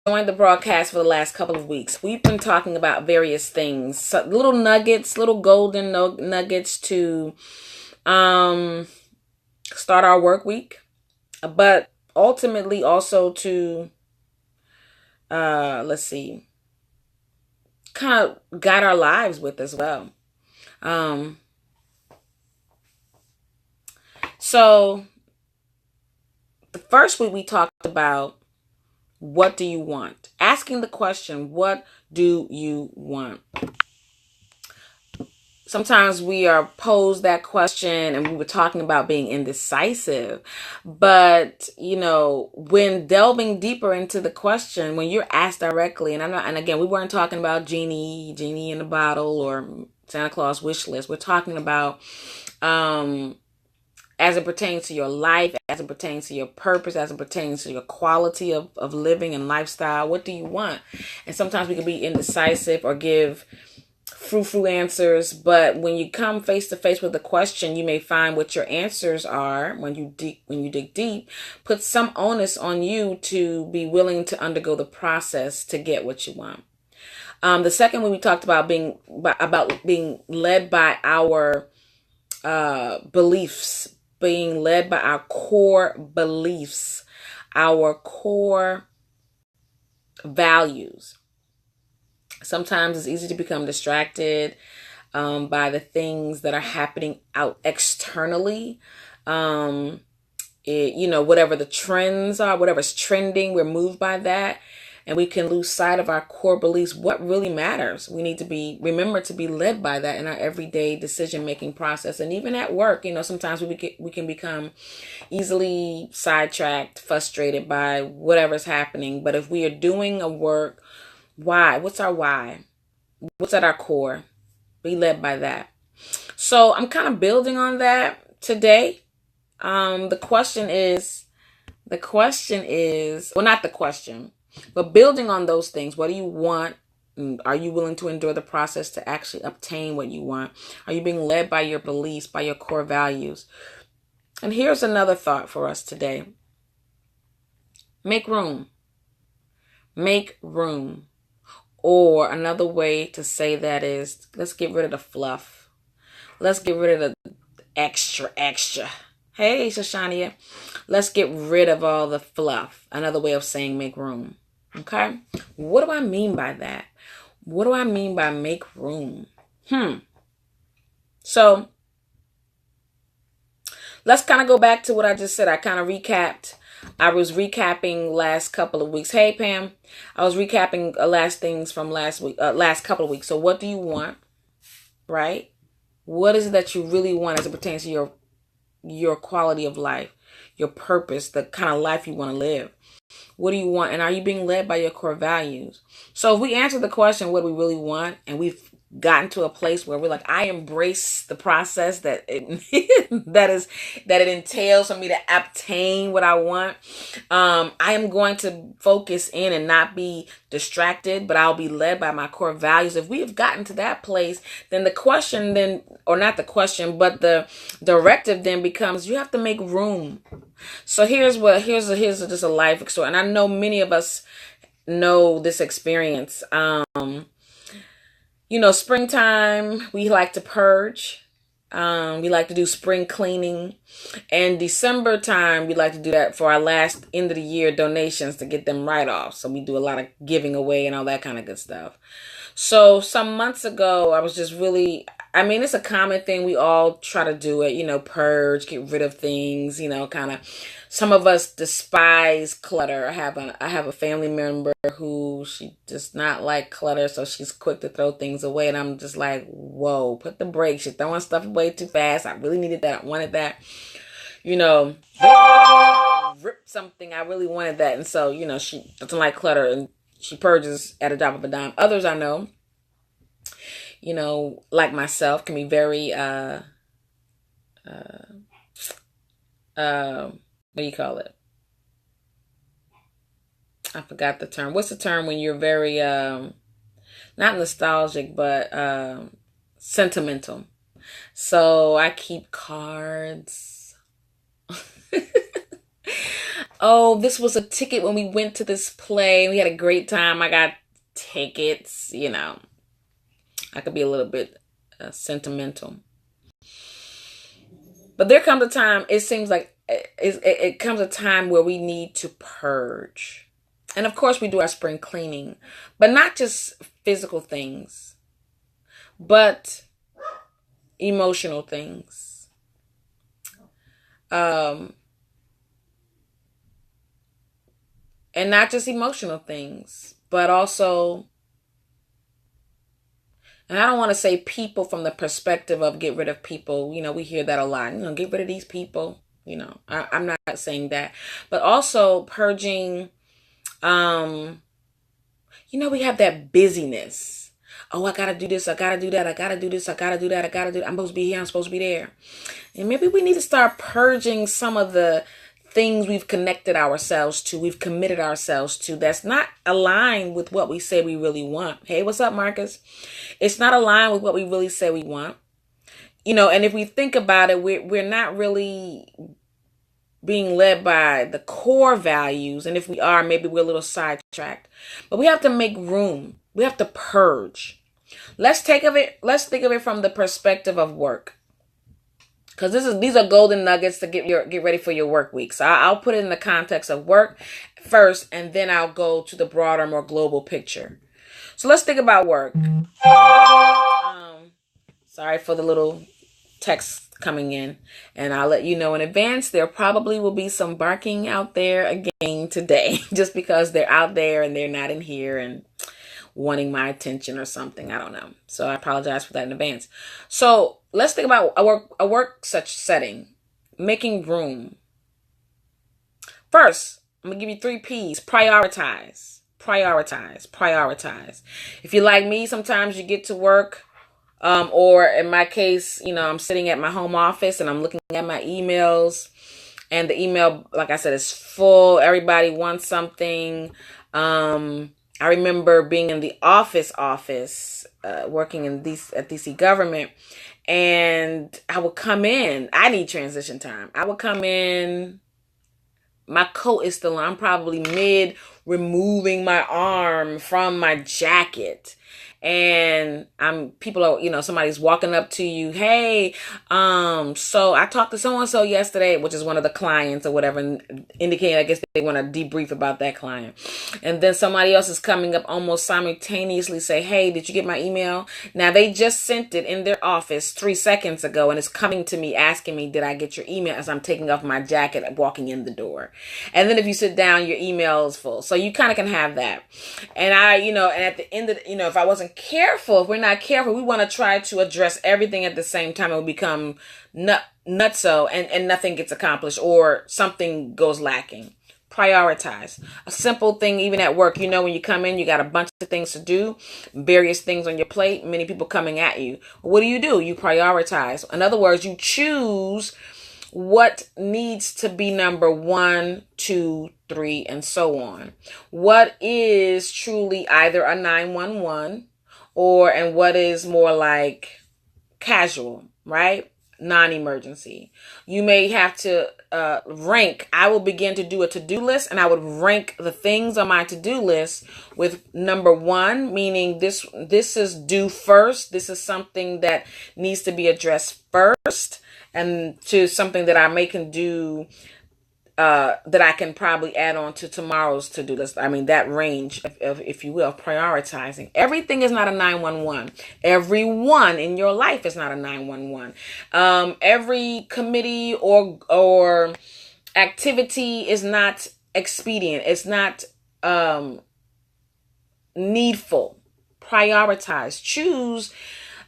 joined the broadcast for the last couple of weeks, we've been talking about various things, so little nuggets, little golden nuggets to start our work week, but ultimately also to let's see, kind of guide our lives with as well. Um, so the first week we talked about what do you want? Asking the question, what do you want? Sometimes we are posed that question, and we were talking about being indecisive. But, when delving deeper into the question, when you're asked directly, and again, we weren't talking about genie in a bottle or Santa Claus wish list. We're talking about, as it pertains to your life, as it pertains to your purpose, as it pertains to your quality of living and lifestyle. What do you want? And sometimes we can be indecisive or give frou-frou answers, but when you come face to face with the question, you may find what your answers are when you dig deep, put some onus on you to be willing to undergo the process to get what you want. The second one we talked about being led by our beliefs, being led by our core beliefs, our core values. Sometimes it's easy to become distracted by the things that are happening out externally. Whatever the trends are, whatever's trending, we're moved by that. And we can lose sight of our core beliefs, what really matters. We need to remember to be led by that in our everyday decision-making process. And even at work, sometimes we can become easily sidetracked, frustrated by whatever's happening. But if we are doing a work, why? What's our why? What's at our core? Be led by that. So I'm kind of building on that today. The question is, well, not the question, but building on those things. What do you want? Are you willing to endure the process to actually obtain what you want? Are you being led by your beliefs, by your core values? And here's another thought for us today. Make room. Make room. Or another way to say that is, let's get rid of the fluff. Let's get rid of the extra. Hey, Shoshania. Let's get rid of all the fluff. Another way of saying make room. Okay? What do I mean by that? What do I mean by make room? So, let's kind of go back to what I just said. I kind of recapped. I was recapping last couple of weeks. Hey, Pam. I was recapping last things from last couple of weeks. So what do you want? Right? What is it that you really want as it pertains to your quality of life, your purpose, the kind of life you want to live? What do you want? And are you being led by your core values? So if we answer the question, what do we really want? And we've gotten to a place where we're like, I embrace the process that it that it entails for me to obtain what I want. I am going to focus in and not be distracted, but I'll be led by my core values. If we have gotten to that place, then the question or not the question, but the directive then becomes, you have to make room. So here's just a life story. And I know many of us know this experience. Springtime, we like to purge. We like to do spring cleaning. And December time, we like to do that for our last end of the year donations to get them right off. So we do a lot of giving away and all that kind of good stuff. So some months ago, I was just really, it's a common thing. We all try to do it, purge, get rid of things, kind of. Some of us despise clutter. I have a family member who she does not like clutter, so she's quick to throw things away. And I'm just like, whoa, put the brakes. You're throwing stuff away too fast. I really needed that. I wanted that. Rip something. I really wanted that. And so, she doesn't like clutter and she purges at a drop of a dime. Others I know, like myself, can be very, what do you call it? I forgot the term. What's the term when you're very, not nostalgic, but sentimental? So I keep cards. oh, this was a ticket when we went to this play. We had a great time. I got tickets, I could be a little bit sentimental. But there comes a time, it seems like it comes a time where we need to purge. And of course, we do our spring cleaning, but not just physical things, but emotional things. And not just emotional things, but also, and I don't want to say people from the perspective of get rid of people. We hear that a lot. Get rid of these people. I'm not saying that. But also purging, we have that busyness. Oh, I got to do this. I got to do that. I got to do this. I got to do that. I got to do that. I'm supposed to be here. I'm supposed to be there. And maybe we need to start purging some of the things we've connected ourselves to, we've committed ourselves to, that's not aligned with what we say we really want. Hey, what's up, Marcus? It's not aligned with what we really say we want. And if we think about it, we're not really being led by the core values. And if we are, maybe we're a little sidetracked. But we have to make room. We have to purge. Let's think of it from the perspective of work. Because these are golden nuggets to get ready for your work week. So I'll put it in the context of work first, and then I'll go to the broader, more global picture. So let's think about work. Sorry for the little text coming in, and I'll let you know in advance. There probably will be some barking out there again today, just because they're out there and they're not in here and wanting my attention or something. I don't know. So I apologize for that in advance. So let's think about a work such setting, making room. First, I'm going to give you 3 P's. Prioritize. If you're like me, sometimes you get to work, or in my case, I'm sitting at my home office and I'm looking at my emails, and the email, like I said, is full. Everybody wants something. I remember being in the office, working at DC government, and I would come in. I need transition time. I would come in. My coat is still on. I'm probably mid removing my arm from my jacket. And somebody's walking up to you. Hey, so I talked to so-and-so yesterday, which is one of the clients or whatever, indicating, I guess they want to debrief about that client. And then somebody else is coming up almost simultaneously, say, hey, did you get my email? Now they just sent it in their office 3 seconds ago, and it's coming to me asking me, did I get your email, as I'm taking off my jacket and walking in the door. And then if you sit down, your email is full. So you kind of can have that. And and at the end of, if I wasn't careful, if we're not careful, we want to try to address everything at the same time, and we become nutso, and nothing gets accomplished, or something goes lacking. Prioritize. A simple thing, even at work, when you come in, you got a bunch of things to do, various things on your plate, many people coming at you. What do? You prioritize. In other words, you choose what needs to be number 1, 2, 3, and so on. What is truly either a 911 and what is more like casual, right? Non-emergency. You may have to rank. I will begin to do a to-do list, and I would rank the things on my to-do list with number 1, meaning this is due first. This is something that needs to be addressed first, and to something that I can do, that I can probably add on to tomorrow's to-do list. I mean, that range of, if you will, prioritizing. Everything is not a 911. Everyone in your life is not a 911. Every committee or activity is not expedient. It's not needful. Prioritize. Choose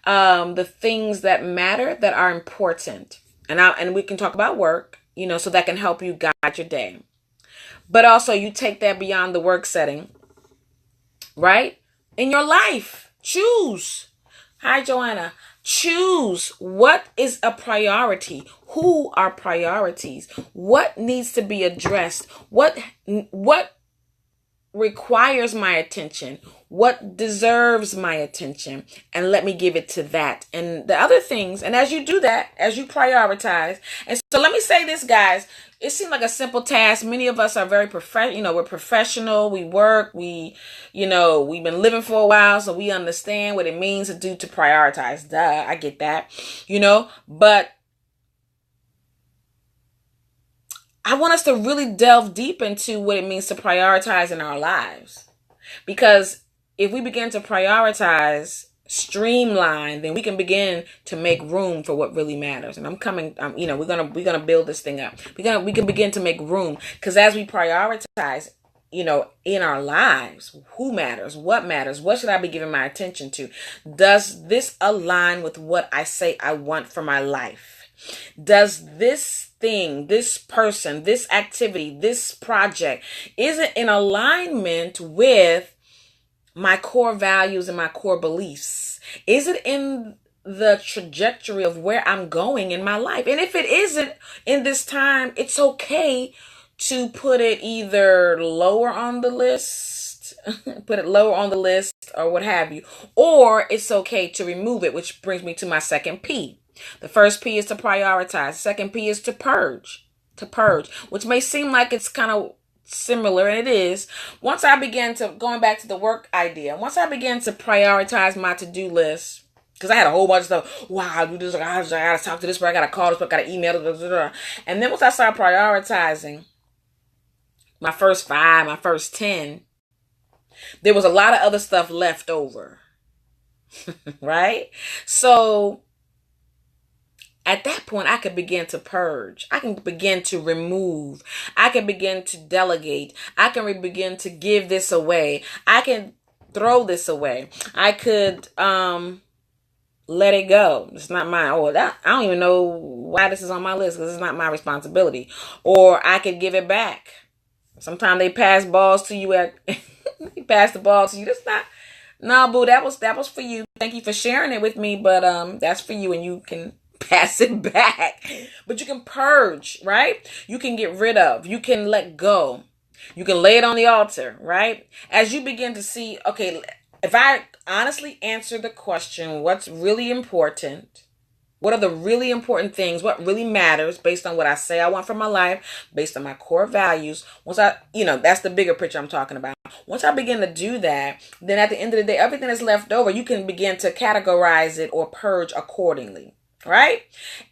the things that matter, that are important. And we can talk about work, so that can help you guide your day. But also you take that beyond the work setting, right? In your life, choose. Hi, Joanna. Choose what is a priority. Who are priorities? What needs to be addressed? What requires my attention, what deserves my attention, and let me give it to that. And the other things, and as you do that, as you prioritize, and so let me say this, guys, it seems like a simple task. Many of us are very we're professional, we work, we've been living for a while, so we understand what it means to prioritize. Duh, I get that, but I want us to really delve deep into what it means to prioritize in our lives. Because if we begin to prioritize, streamline, then we can begin to make room for what really matters. And we're gonna build this thing up. We can begin to make room, because as we prioritize, in our lives, who matters, what should I be giving my attention to? Does this align with what I say I want for my life? Does this thing, this person, this activity, this project, is it in alignment with my core values and my core beliefs? Is it in the trajectory of where I'm going in my life? And if it isn't in this time, it's okay to put it either lower on the list, or what have you, or it's okay to remove it, which brings me to my second P. The first P is to prioritize. The second P is to purge. Which may seem like it's kind of similar, and it is. Once I began to, going back to the work idea, once I began to prioritize my to-do list, because I had a whole bunch of stuff. Wow, I do this, I gotta talk to this person, I gotta call this person, I gotta email, and then once I started prioritizing my first 5, my first 10, there was a lot of other stuff left over. Right? So at that point, I could begin to purge. I can begin to remove. I can begin to delegate. I can begin to give this away. I can throw this away. I could let it go. It's not mine. I don't even know why this is on my list, because it's not my responsibility. Or I could give it back. Sometimes they pass balls to you they pass the ball to you. That's not. No, boo. That was for you. Thank you for sharing it with me. But that's for you, and you can pass it back. But you can purge, right? You can get rid of. You can let go. You can lay it on the altar, right? As you begin to see, okay, if I honestly answer the question, what's really important? What are the really important things? What really matters based on what I say I want for my life, based on my core values? Once that's the bigger picture I'm talking about. Once I begin to do that, then at the end of the day, everything that's left over, you can begin to categorize it or purge accordingly. Right?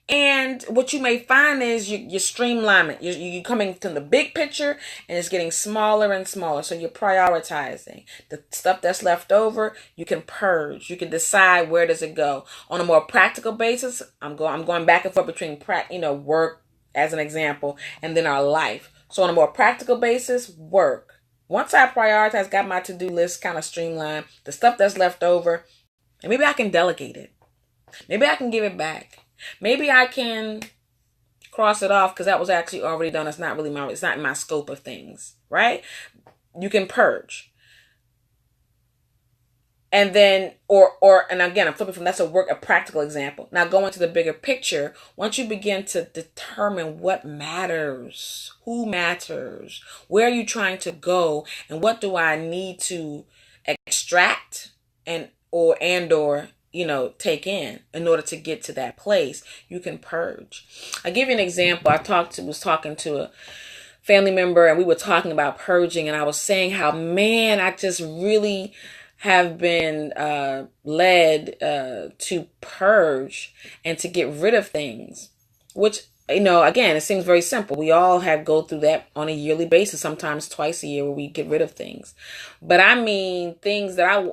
And what you may find is you streamline it. You're coming to the big picture, and it's getting smaller and smaller. So you're prioritizing. The stuff that's left over, you can purge. You can decide where does it go. On a more practical basis, I'm going back and forth between work as an example, and then our life. So on a more practical basis, work. Once I prioritize, got my to-do list kind of streamlined, the stuff that's left over, and maybe I can delegate it. Maybe I can give it back. Maybe I can cross it off because that was actually already done. It's not in my scope of things, right? You can purge. And then, and again, I'm flipping from that's a practical example. Now going to the bigger picture, once you begin to determine what matters, who matters, where are you trying to go, and what do I need to extract or take in order to get to that place, you can purge. I'll give you an example. I was talking to a family member, and we were talking about purging, and I was saying how, man, I just really have been led to purge and to get rid of things, which, again, it seems very simple. We all go through that on a yearly basis, sometimes twice a year, where we get rid of things. But I mean, things that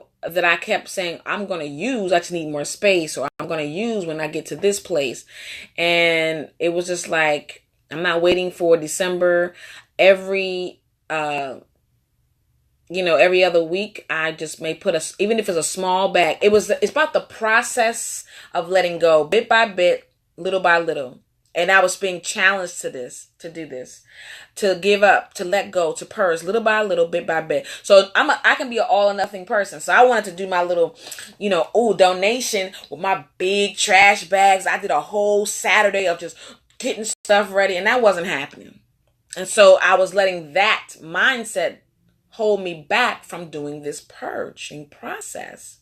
I kept saying I'm going to use, I just need more space, or I'm going to use when I get to this place. And it was just like, I'm not waiting for December. Every other week, I just may put even if it's a small bag. It's about the process of letting go, bit by bit, little by little. And I was being challenged to do this, to give up, to let go, to purge, little by little, bit by bit. So I can be an all or nothing person. So I wanted to do my little, donation with my big trash bags. I did a whole Saturday of just getting stuff ready, and that wasn't happening. And so I was letting that mindset hold me back from doing this purging process.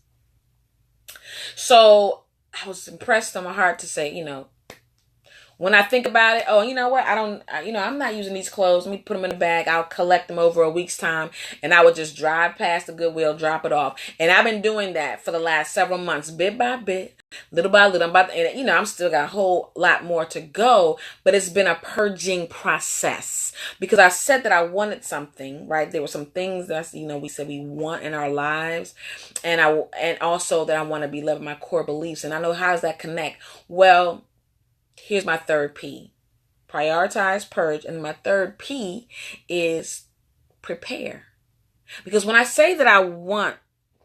So I was impressed on my heart to say, when I think about it, oh, you know what? I'm not using these clothes. Let me put them in a bag. I'll collect them over a week's time. And I would just drive past the Goodwill, drop it off. And I've been doing that for the last several months, bit by bit, little by little. I'm still got a whole lot more to go, but it's been a purging process because I said that I wanted something, right? There were some things that, we said we want in our lives. And also that I want to be living my core beliefs. And I know, how does that connect? Well, here's my third P. Prioritize, purge. And my third P is prepare. Because when I say that I want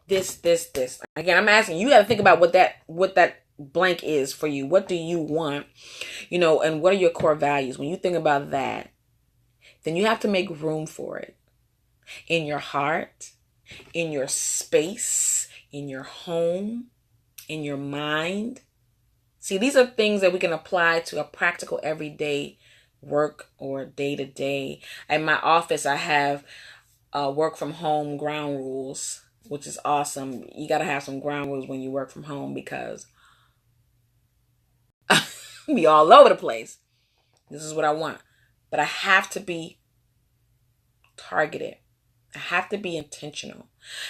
this, again, I'm asking you, got to think about what that blank is for you. What do you want? And what are your core values? When you think about that, then you have to make room for it in your heart, in your space, in your home, in your mind. See, these are things that we can apply to a practical everyday work or day to day. In my office, I have work from home ground rules, which is awesome. You got to have some ground rules when you work from home because be all over the place. This is what I want. But I have to be targeted. I have to be intentional.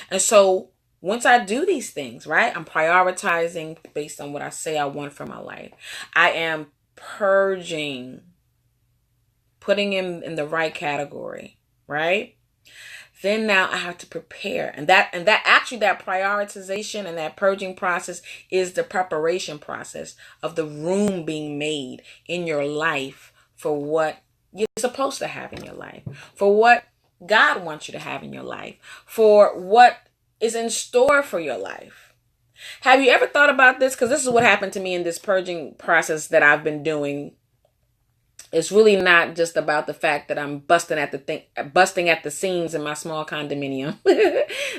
And so once I do these things, right, I'm prioritizing based on what I say I want for my life. I am purging, putting in the right category, right? Then now I have to prepare. And that prioritization and that purging process is the preparation process of the room being made in your life for what you're supposed to have in your life, for what God wants you to have in your life, for what is in store for your life. Have you ever thought about this? Because this is what happened to me in this purging process that I've been doing. It's really not just about the fact that I'm busting at the seams in my small condominium.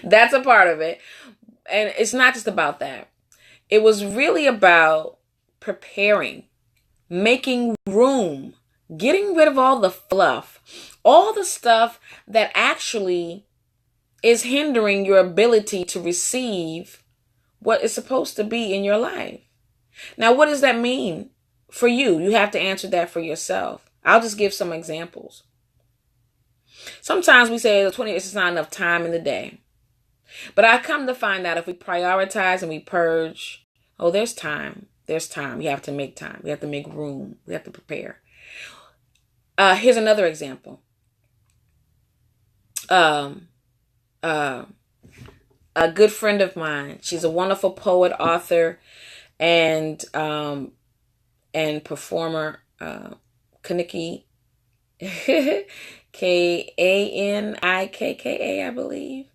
That's a part of it. And it's not just about that. It was really about preparing, making room, getting rid of all the fluff, all the stuff that actually is hindering your ability to receive what is supposed to be in your life. Now, what does that mean for you? You have to answer that for yourself. I'll just give some examples. Sometimes we say the 20 minutes is not enough time in the day. But I come to find out if we prioritize and we purge, there's time. There's time. You have to make time. We have to make room. We have to prepare. Here's another example. A good friend of mine. She's a wonderful poet, author, and performer. Kanikki, Kanikka, I believe.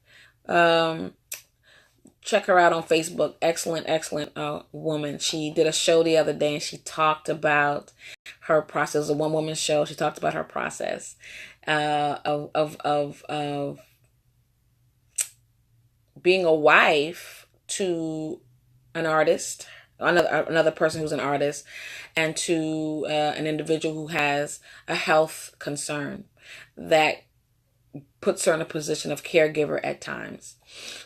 Check her out on Facebook. Excellent woman. She did a show the other day and she talked about her process. It was a one-woman show. She talked about her process of being a wife to an artist, another person who's an artist, and to an individual who has a health concern that puts her in a position of caregiver at times.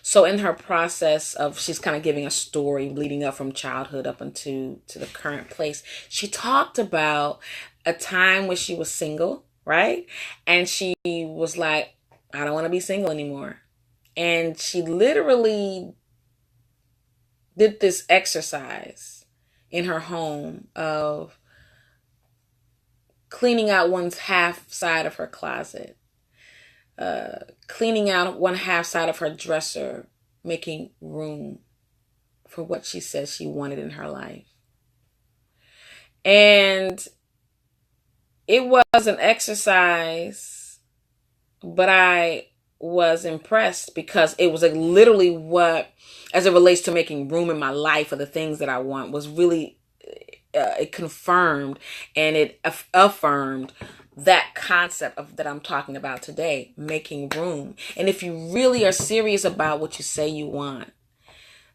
So in her process of, she's kind of giving a story leading up from childhood up into the current place. She talked about a time when she was single, right? And she was like, I don't want to be single anymore. And she literally did this exercise in her home of cleaning out one's half side of her closet, cleaning out one half side of her dresser, making room for what she says she wanted in her life. And it was an exercise, but I was impressed because it was like literally what, as it relates to making room in my life for the things that I want, was really, it confirmed and it affirmed that concept of that I'm talking about today, making room. And if you really are serious about what you say you want,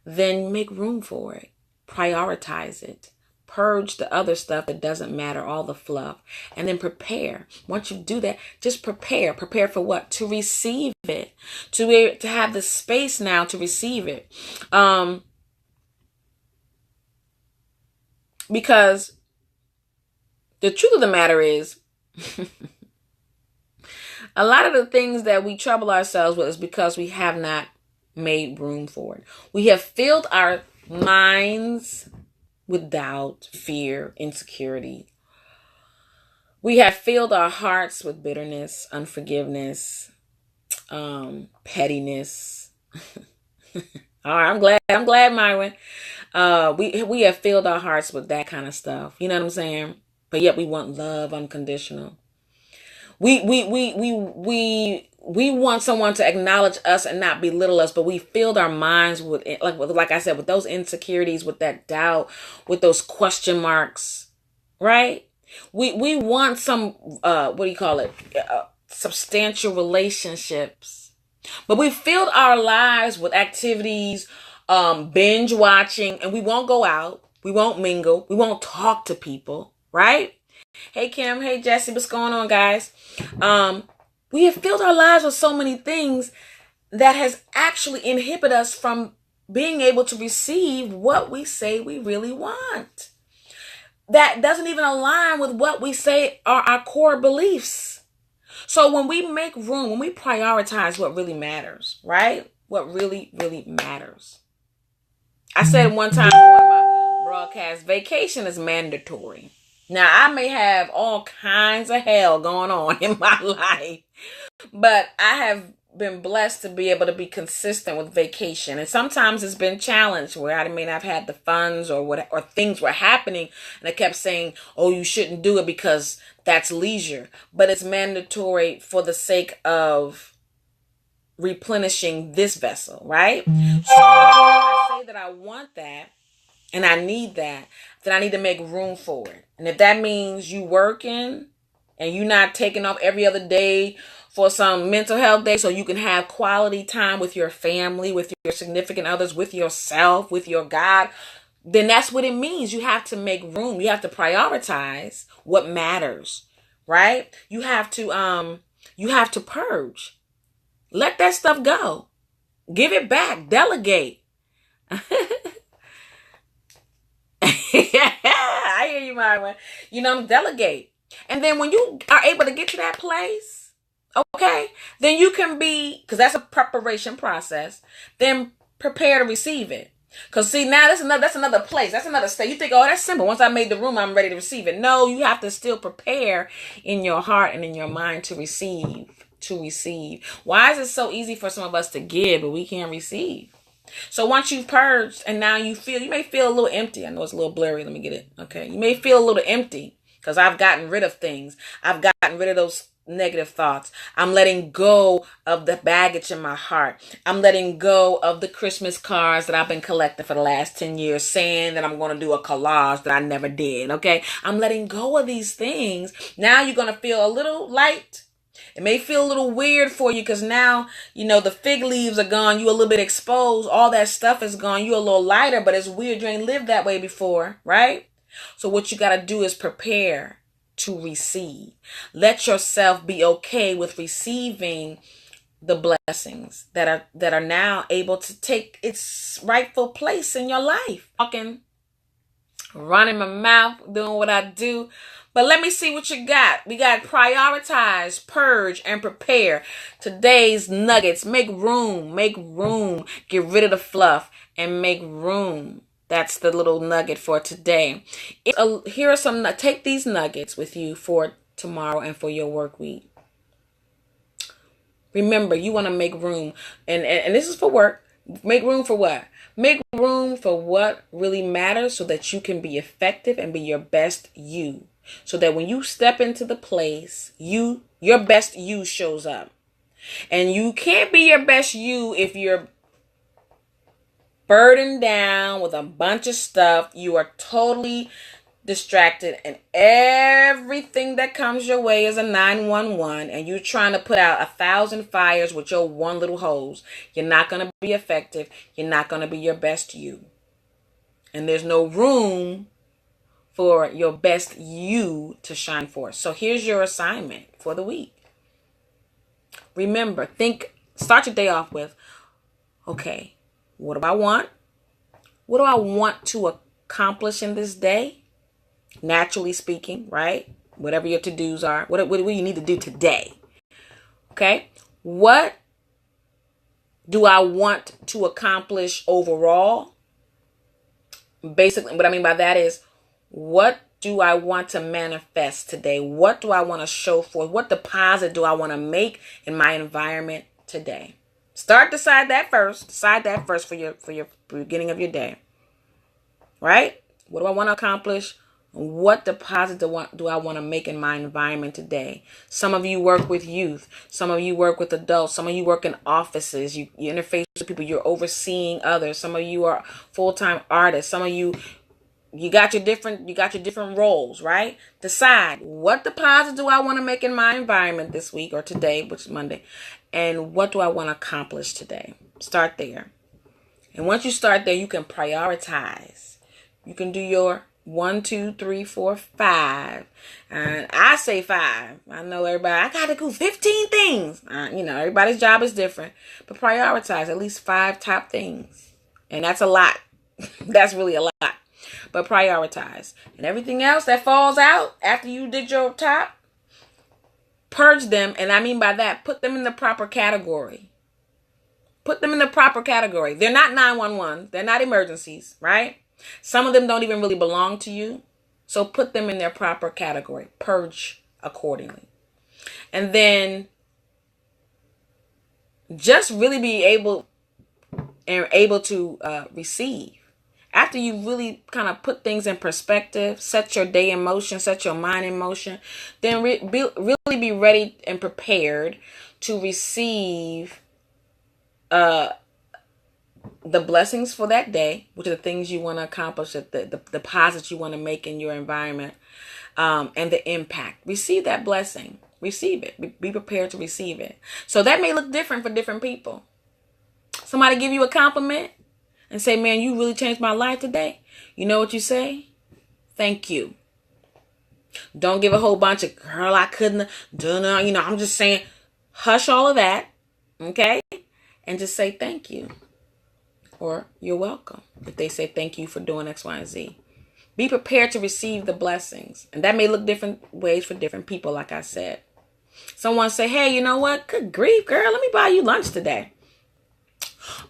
then make room for it. Prioritize it. Purge the other stuff that doesn't matter, all the fluff, and then prepare. Once you do that, just prepare. Prepare for what? To receive it. To have the space now to receive it. Because the truth of the matter is, a lot of the things that we trouble ourselves with is because we have not made room for it. We have filled our minds with doubt, fear, insecurity. We have filled our hearts with bitterness, unforgiveness, pettiness. All right, I'm glad, Myron. We have filled our hearts with that kind of stuff. You know what I'm saying? But yet we want love unconditional. We want someone to acknowledge us and not belittle us, but we filled our minds with, like I said, with those insecurities, with that doubt, with those question marks, right? We want some, substantial relationships, but we filled our lives with activities, binge watching, and we won't go out, we won't mingle, we won't talk to people, right? Hey Kim, hey Jesse, what's going on, guys? We have filled our lives with so many things that has actually inhibited us from being able to receive what we say we really want. That doesn't even align with what we say are our core beliefs. So when we make room, when we prioritize what really matters, right? What really, really matters. I said one time on one of my broadcasts, vacation is mandatory. Now, I may have all kinds of hell going on in my life, but I have been blessed to be able to be consistent with vacation. And sometimes it's been challenged where I may not have had the funds or things were happening. And I kept saying, oh, you shouldn't do it because that's leisure. But it's mandatory for the sake of replenishing this vessel, right? So I say that I want that and I need that, then I need to make room for it. And if that means you working and you not taking off every other day for some mental health day so you can have quality time with your family, with your significant others, with yourself, with your God, then that's what it means. You have to make room. You have to prioritize what matters, right? You have to purge. Let that stuff go. Give it back. Delegate. I hear you, Myron. Delegate. And then when you are able to get to that place, okay, then you can be, because that's a preparation process, then prepare to receive it. Because see, now that's another place. That's another state. You think, oh, that's simple. Once I made the room, I'm ready to receive it. No, you have to still prepare in your heart and in your mind to receive. Why is it so easy for some of us to give, but we can't receive? So once you've purged and now you may feel a little empty. I know it's a little blurry. Let me get it. Okay. You may feel a little empty because I've gotten rid of things. I've gotten rid of those negative thoughts. I'm letting go of the baggage in my heart. I'm letting go of the Christmas cards that I've been collecting for the last 10 years, saying that I'm going to do a collage that I never did. Okay. I'm letting go of these things. Now you're going to feel a little light. It may feel a little weird for you because now, the fig leaves are gone. You're a little bit exposed. All that stuff is gone. You're a little lighter, but it's weird. You ain't lived that way before, right? So what you got to do is prepare to receive. Let yourself be okay with receiving the blessings that are now able to take its rightful place in your life. Talking, running my mouth, doing what I do. But let me see what you got. We got prioritize, purge, and prepare. Today's nuggets. Make room. Get rid of the fluff and make room. That's the little nugget for today. Here are some. Take these nuggets with you for tomorrow and for your work week. Remember, you want to make room. And this is for work. Make room for what? Make room for what really matters so that you can be effective and be your best you. So that when you step into the place, your best you shows up. And you can't be your best you if you're burdened down with a bunch of stuff. You are totally distracted and everything that comes your way is a 911 and you're trying to put out 1,000 fires with your one little hose. You're not going to be effective. You're not going to be your best you. And there's no room for your best you to shine forth. So here's your assignment for the week. Remember, start your day off with, okay, what do I want? What do I want to accomplish in this day? Naturally speaking, right? Whatever your to-dos are. What do you need to do today? Okay? What do I want to accomplish overall? Basically, what I mean by that is, what do I want to manifest today? What do I want to show forth? What deposit do I want to make in my environment today? Decide that first for your beginning of your day. Right? What do I want to accomplish? What deposit do I want to make in my environment today? Some of you work with youth. Some of you work with adults. Some of you work in offices. You interface with people. You're overseeing others. Some of you are full-time artists. Some of you got your different roles, right? Decide, what deposit do I want to make in my environment this week or today, which is Monday, and what do I want to accomplish today? Start there. And once you start there, you can prioritize. You can do your 1, 2, 3, 4, 5. And I say 5. I know everybody, I got to do 15 things. Everybody's job is different. But prioritize at least 5 top things. And that's a lot. That's really a lot. But prioritize. And everything else that falls out after you did your top, purge them. And I mean by that, put them in the proper category. Put them in the proper category. They're not 911. They're not emergencies, right? Some of them don't even really belong to you. So put them in their proper category. Purge accordingly. And then just really be able to receive. After you really kind of put things in perspective, set your day in motion, set your mind in motion, then really be ready and prepared to receive the blessings for that day, which are the things you want to accomplish, the deposits you want to make in your environment, and the impact. Receive that blessing. Receive it. Be prepared to receive it. So that may look different for different people. Somebody give you a compliment and say, man, you really changed my life today. You know what you say? Thank you. Don't give a whole bunch of, girl, I couldn't have done it. I'm just saying, hush all of that. Okay? And just say thank you. Or you're welcome. If they say thank you for doing X, Y, and Z. Be prepared to receive the blessings. And that may look different ways for different people, like I said. Someone say, hey, you know what? Good grief, girl. Let me buy you lunch today.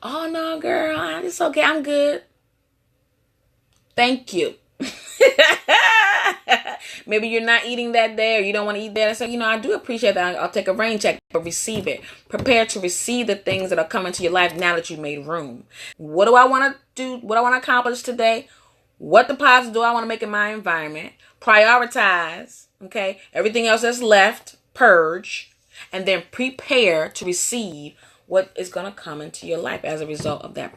Oh, no, girl. It's okay. I'm good. Thank you. Maybe you're not eating that day or you don't want to eat that. So, I do appreciate that. I'll take a rain check, but receive it. Prepare to receive the things that are coming to your life now that you've made room. What do I want to do? What do I want to accomplish today? What deposit do I want to make in my environment? Prioritize. Okay. Everything else that's left, purge. And then prepare to receive what is going to come into your life as a result of that